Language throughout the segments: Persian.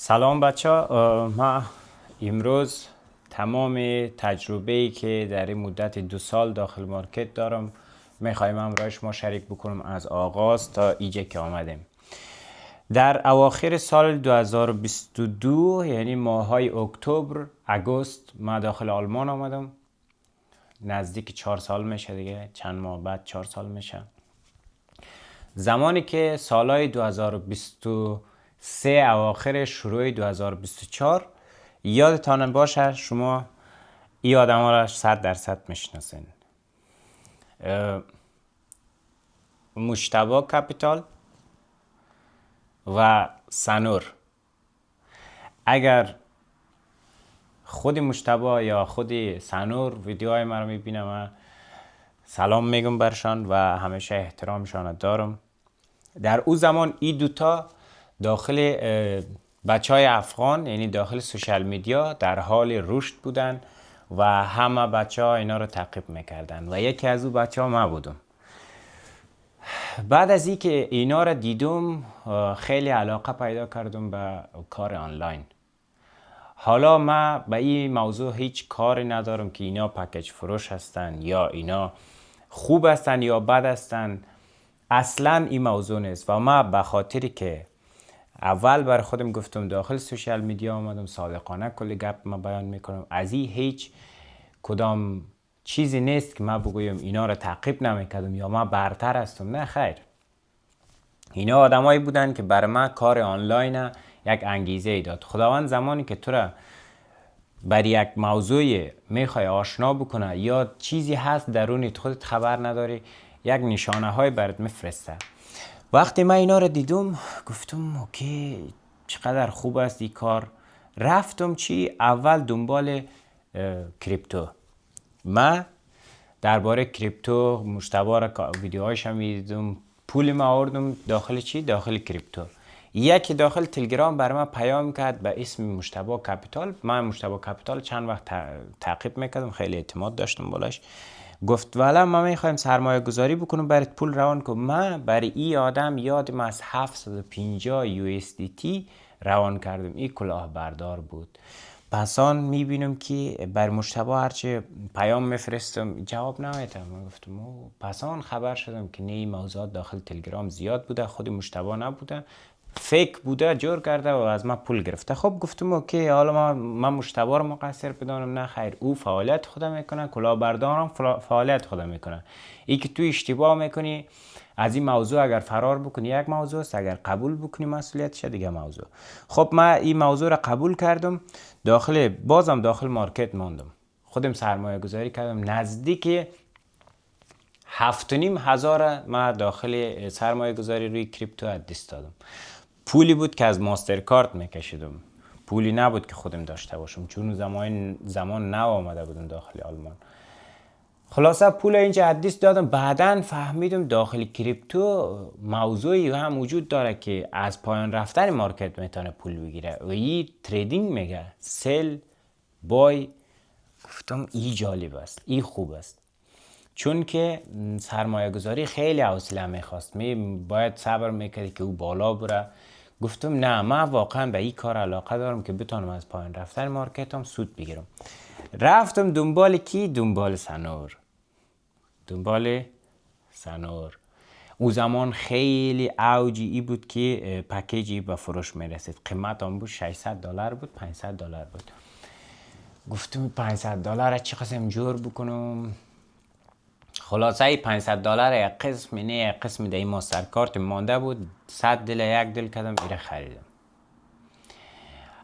سلام بچه ها. ما امروز تمام تجربه‌ای که در این مدت 2 سال داخل مارکت دارم میخوایم همراه شما شریک بکنم از آغاز تا اینجا که آمدیم. در اواخر سال 2022 یعنی ماهای اکتبر اگست ما داخل آلمان آمدم. نزدیک 4 سال میشه دیگه، چند ماه بعد 4 سال میشه. زمانی که سالهای 2023 اواخر شروع 2024 یادتان باشه، شما این آدم ها را 100% میشناسین. مجتبی کپیتال و سنور. اگر خود مجتبی یا خود سنور ویدیوهای ما رو میبینم، من سلام میگم برشان و همیشه احترامشان دارم. در او زمان این دوتا داخل بچه های افغان، یعنی داخل سوشال میدیا، در حال رشد بودن و همه بچه ها اینا رو تعقیب میکردن و یکی از او بچه ها ما بودم. بعد از این که اینا رو دیدم خیلی علاقه پیدا کردم به کار آنلاین. حالا ما به این موضوع هیچ کاری ندارم که اینا پکیج فروش هستن یا اینا خوب هستن یا بد هستن. اصلا این موضوع نیست و ما به خاطری که اول بر خودم گفتم داخل سوشال میدیا آمدم، صادقانه کلی گپ ما بیان میکنم. از این هیچ کدام چیزی نیست که ما بگویم اینا رو تعقیب نمیکردم یا ما برتر هستم. نه خیر، اینا آدمایی بودن که برای ما کار آنلاین یک انگیزه ای داد. خداوند زمانی که تو را بر یک موضوع میخوای آشنا بکنه یا چیزی هست درونت خودت خبر نداری، یک نشانه های برات میفرسته. وقتی من اینا رو دیدم گفتم اوکی، چقدر خوب است این کار. رفتم اول دنبال کریپتو. من درباره کریپتو مجتبی را ویدیوهایش هم میدیدم. پول ما آوردم داخل داخل کریپتو. یکی داخل تلگرام برای من پیام کرد به اسم مجتبی کپیتال. من مجتبی کپیتال چند وقت تعقیب میکردم، خیلی اعتماد داشتم بالاش. گفت والا ما میخوایم سرمایه گذاری بکنم برات پول روان کنم. من برای این آدم یادم از 750 USDT روان کردم. این کلاهبردار بود. پس آن میبینم که بر مجتبی هرچی پیام میفرستم جواب نمیدم. من گفتم پس آن خبر شدم که نه، این موضوعات داخل تلگرام زیاد بوده، خود مجتبی نبوده، فیک بوده، جور کرده و از ما پول گرفته. خب گفتم اوکی، حالا من مجتبی رو مقصر بدانم؟ نه خیر، او فعالیت خود میکنه، کلاهبردارم فعالیت خود میکنه. این که تو اشتباه میکنی از این موضوع اگر فرار بکنی یک موضوع است، اگر قبول بکنی مسئولیتش دیگه موضوع. خب من این موضوع را قبول کردم، بازم داخل مارکت ماندم، خودم سرمایه گذاری کردم. نزدیک 7,500 ما داخل سرمایه گذاری روی کریپتو از دست دادم. پولی بود که از ماستر کارت میکشیدم، پولی نبود که خودم داشته باشم، چون زمان نو آمده بودم داخل آلمان. خلاصه پول اینجا از دست دادم. بعداً فهمیدم داخل کریپتو موضوعی هم وجود داره که از پایان رفتن مارکت میتونه پول بگیره و این تریدینگ میگه، سل بای. گفتم این جالب است، این خوب است، چون که سرمایه گذاری خیلی حوصله میخواست، باید صبر میکردی که او بالا بره. گفتم نه، من واقعا به این کار علاقه دارم که بتونم از پایان رفتن مارکت هم سود بگیرم. رفتم دنبال کی؟ دنبال سنور. او زمان خیلی اوجی ای بود که پکیجی به فروش میرسید. قیمت هم بود $600 بود، $500 بود. گفتم $500 چه قسم جور بکنم؟ خلاصه $500 یک قسم نه، یک قسم در این ماستر کارت مانده بود. 100 دل یک دل کردم، ایره خریدم.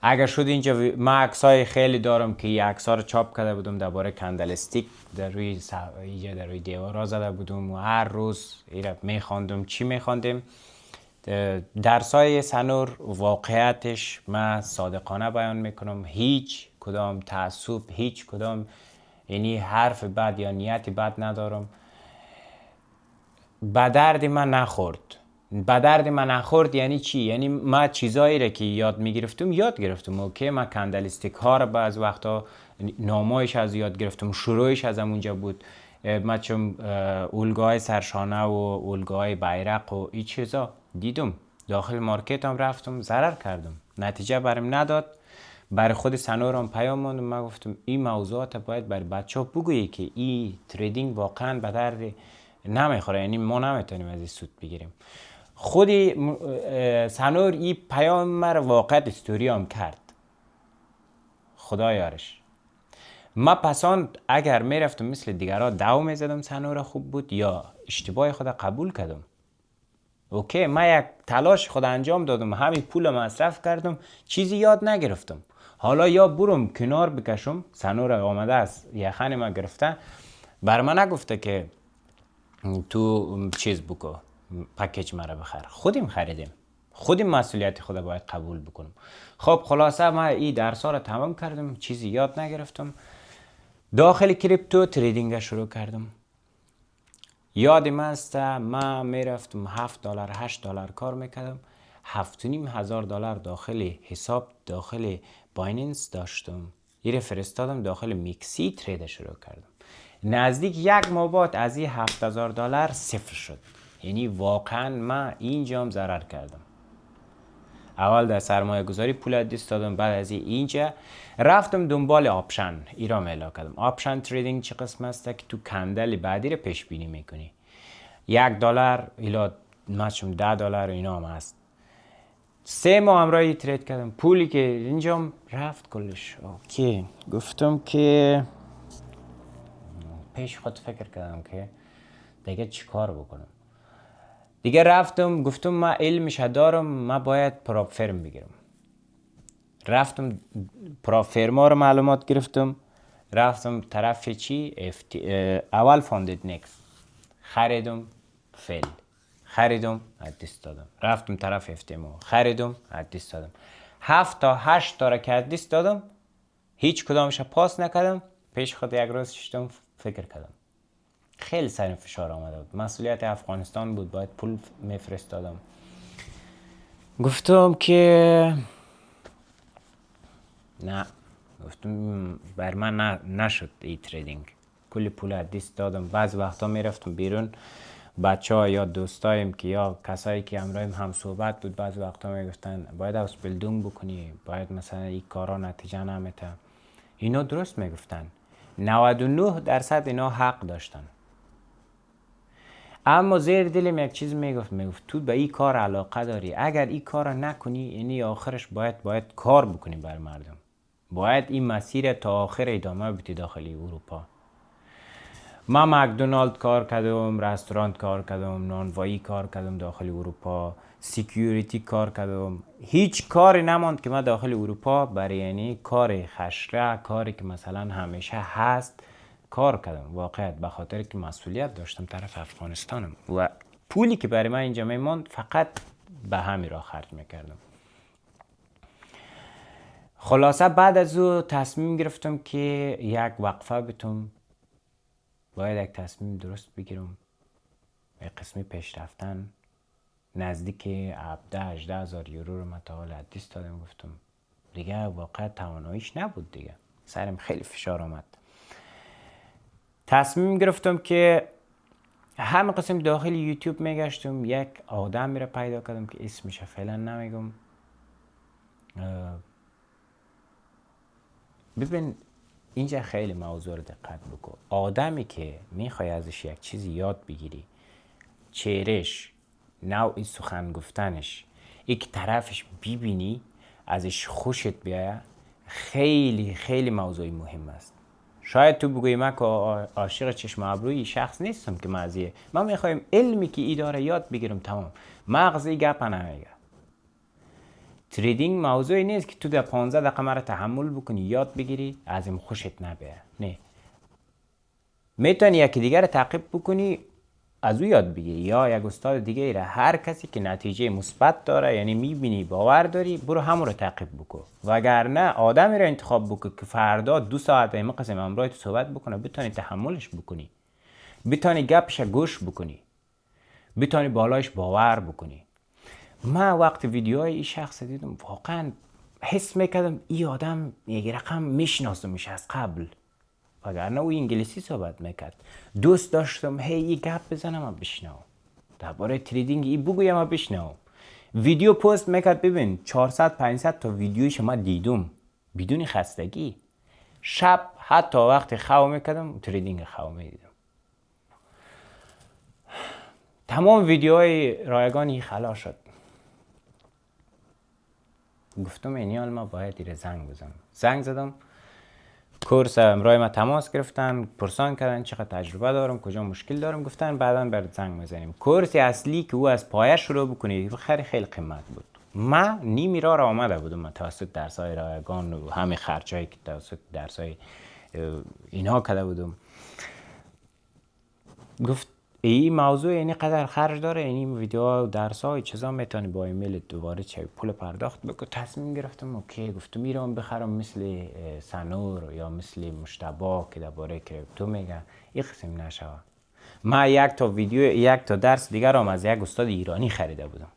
اگر شد اینجا من عکسای خیلی دارم که این عکس‌ها رو چاپ کرده بودم درباره کندل استیک، در روی دیوارا زده بودم و هر روز ایره میخواندم. چی میخواندم؟ درسای سنور واقعیتش من صادقانه بیان میکنم، هیچ کدام تعصب، هیچ کدام یعنی حرف بد یا نیت بد ندارم. به درد من نخورد. یعنی چی؟ یعنی من چیزایی را که یاد گرفتم. اوکی، من کندل استیک ها را بعض وقتا نامایش از یاد گرفتم، شروعش از اونجا بود. من چون الگوهای سرشانه و الگوهای بیرق و این چیزا دیدم داخل مارکت هم رفتم ضرر کردم، نتیجه برام نداد. برای خود سنورم پیام ماندم، من گفتم این موضوعات باید برای بچه ها بگویی که این تریدینگ واقعا به درد نمیخوره، یعنی ما نمیتونیم از این سود بگیریم. خودی سنور این پیام مرا واقعا استوری هم کرد، خدا یارش. ما پسان اگر میرفتم مثل دیگرها دو میزدم سنور خوب بود یا اشتباه خود قبول کردم. اوکی، من یک تلاش خود انجام دادم، همین پول مصرف کردم، چیزی یاد نگرفتم. حالا یا برم کنار بکشم، سنور آمده است یخن ما گرفته، بر من نگفته که تو چیز بکو پکیج مرا بخر، خودیم خریدیم، خودیم مسئولیت خود باید قبول بکنم. خب خلاصه ما این درس ها رو تمام کردم، چیزی یاد نگرفتم، داخل کریپتو تریدینگ شروع کردم. یادم است من میرفتم $7 $8 کار میکردم، $7,500 داخل حساب داخل بایننس داشتم، این فرستادم داخل میکسی ترید شروع کردم. نزدیک یک ماه بعد از این $7,000 صفر شد، یعنی واقعا من اینجام ضرر کردم. اول در سرمایه گذاری پول دست دادم، بعد از اینجا رفتم دنبال آپشن. ایران میلا کردم آپشن تریدینگ چه قسم است که تو کندل بعدی رو پیش بینی میکنی. $1 الا مثلا $10 اینا هم هست. 3 ماه همراهی ترید کردم، پولی که اینجام رفت کلش. اوکی، گفتم که پیش خود فکر کردم که دیگه چی کار بکنم. دیگه رفتم گفتم من علمش دارم، من باید پراپ فرم بگیرم. رفتم پراپ فرما رو معلومات گرفتم، رفتم طرف چی اول فاندد نکس خریدم، فیل خریدم، دست دادم. رفتم طرف افتیمو خریدم، دست دادم. 7 تا 8 تا را که دست دادم، هیچ کدامش پاس نکردم. پیش خود یک روز شدم فکر کردم، خیلی سر فشار آمده بود، مسئولیت افغانستان بود، باید پول میفرستادم. گفتم که نه، گفتم بر من نشد این تریدینگ، کلی پول از دست دادم. بعض وقتا میرفتم بیرون، بچه ها یا دوستایم که یا کسایی که همراهیم هم صحبت بود، بعض وقتا میگفتن باید اوس بیلدونگ بکنی، باید مثلا این کارا نتیجه نمیده. اینا درست میگفتن، 99% اینا حق داشتن. اما زیر دلم یک چیز میگفت تو به این کار علاقه داری، اگر این کار نکنی یعنی آخرش باید کار بکنی بر مردم، باید این مسیر تا آخر ادامه بدی داخل اروپا. من مکدونالد کار کردم، رستوران کار کردم، نانوایی کار کردم داخل اروپا، سیکیوریتی کار کردم، هیچ کاری نماند که من داخل اروپا برای یعنی کار خشره، کاری که مثلا همیشه هست کار کردم. واقعا به خاطر که مسئولیت داشتم طرف افغانستانم و پولی که برای من اینجا میماند فقط به همین راه خرج میکردم. خلاصه بعد از او تصمیم گرفتم که یک وقفه بتم، باید یک تصمیم درست بگیرم. یک قسمی پیش رفتن نزدیک 17-18 هزار یورو رو من تا حال دست دادم. گفتم دیگه واقعا تواناییش نبود، دیگه سرم خیلی فشار آمد. تصمیم گرفتم که همه قسم داخل یوتیوب میگشتم، یک آدم میره پیدا کردم که اسمش فعلا نمیگم. ببین اینجا خیلی موضوع رو دقت بکن. آدمی که میخوای ازش یک چیزی یاد بگیری، چهرش، نوع سخن گفتنش، یک طرفش ببینی ازش خوشت بیاید، خیلی خیلی موضوعی مهم است. شاید تو بگوی من که عاشق چشم ابروی شخص نیستم که من میخوایم علمی که ای داره یاد بگیرم، تمام. مغزی گپ نمیگه. تریدینگ موضوعی نیست که تو در 15 دقیقه مرا تحمل بکنی یاد بگیری از این خوشت نبیه. نه، میتونی یکی دیگر تعقیب بکنی از او یاد بگیری، یا یک استاد دیگه ایره. هر کسی که نتیجه مثبت داره یعنی میبینی باور داری، برو همون رو تعقیب بکن. وگرنه آدمی رو انتخاب بکن که فردا 2 ساعت این قسم همراه تو صحبت بکنه، بتونی تحملش بکنی، بتونی گپش گوش بکنی، بتونی بالایش باور بکنی. من وقت ویدیوهای این شخص دیدم واقعا حس میکردم این آدم یک رقم میشناسمش از قبل، وگرنه او انگلیسی صحبت میکرد. دوست داشتم هی گپ بزنم و بشنوم، درباره تریدینگ ای بگویم و بشنوم. ویدیو پست میکرد. ببین 400 500 تا ویدیوی شما دیدم بدون خستگی. شب حتی وقتی خواب میکردم تریدینگ خواب میدیدم. تمام ویدیوهای رایگانی خلاص شد. گفتم این حال ما باید دیر زنگ بزنم. زنگ زدم، کورس امرای ما تماس گرفتن، پرسان کردن چقدر تجربه دارم، کجا مشکل دارم. گفتن بعدا برات زنگ میزنیم. کورس اصلی که او از پایه شروع بکنید خیلی قیمت بود. من نیمی را آمده بودم. من توسط درس‌های رایگان و همه خرجایی که توسط درس‌های اینها کرده بودم. گفت این موضوع اینی قدر خرج داره، این ویدیوها و درس‌ها و چیزا میتونی با ایمیل دوباره پول پرداخت بکن. تصمیم گرفتم اوکی، گفتم میرم بخرم مثل سنور یا مثل مشتبه که درباره کریپتو میگه. این قسم نشوه. من یک تا درس دیگر هم از یک استاد ایرانی خریده بودم.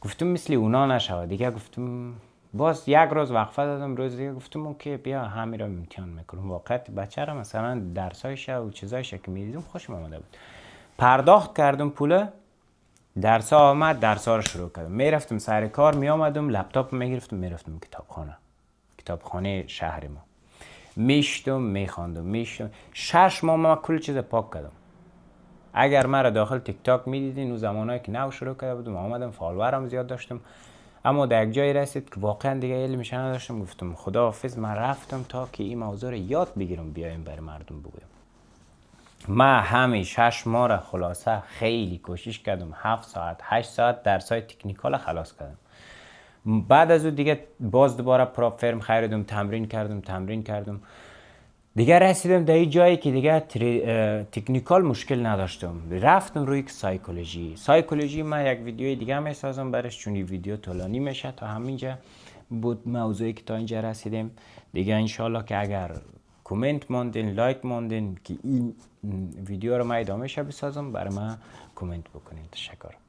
گفتم مثل اونا نشوه دیگه. گفتم باز یک روز وقفه دادم. روز دیگه گفتم اوکی بیا همین رو امتحان میکنم. واقعا بچه را مثلا درسایش و چیزایش که میدیدم خوشم آمده بود. پرداخت کردم پول، درس ها آمد، درس ها رو شروع کردم. میرفتم سر کار، میامدم لپتاپ میگرفتم میرفتم کتابخانه شهر ما. میشتم میخواندم 6 ماه ما کل چیز پاک کردم. اگر من را داخل تیک تاک میدیدین اون زمانایی که نو شروع کرده بودم، آمدم فالوورم زیاد داشتم، اما در یک جایی رسید که واقعا دیگه علمش نداشتم. گفتم خداحافظ. من رفتم تا که این موضوع رو یاد بگیرم بیایم بر مردم بگویم. من همین 6 ماه را خلاصه خیلی کوشش کردم. 7 ساعت 8 ساعت درسای تکنیکال خلاص کردم. بعد از اون دیگه باز دوباره پراپ فرم خریدم، تمرین کردم. دیگه رسیدم در این جایی که دیگه تکنیکال مشکل نداشتم. رفتم روی سایکولوژی. من یک ویدیوی دیگه میسازم برش، چون این ویدیو طولانی میشه. تا همینجا بود موضوعی که تا اینجا رسیدیم. دیگه انشالله که اگر کامنت موندین، لایک موندین که این ویدیو رو من ادامه بسازم، برای من کامنت بکنین. تشکر.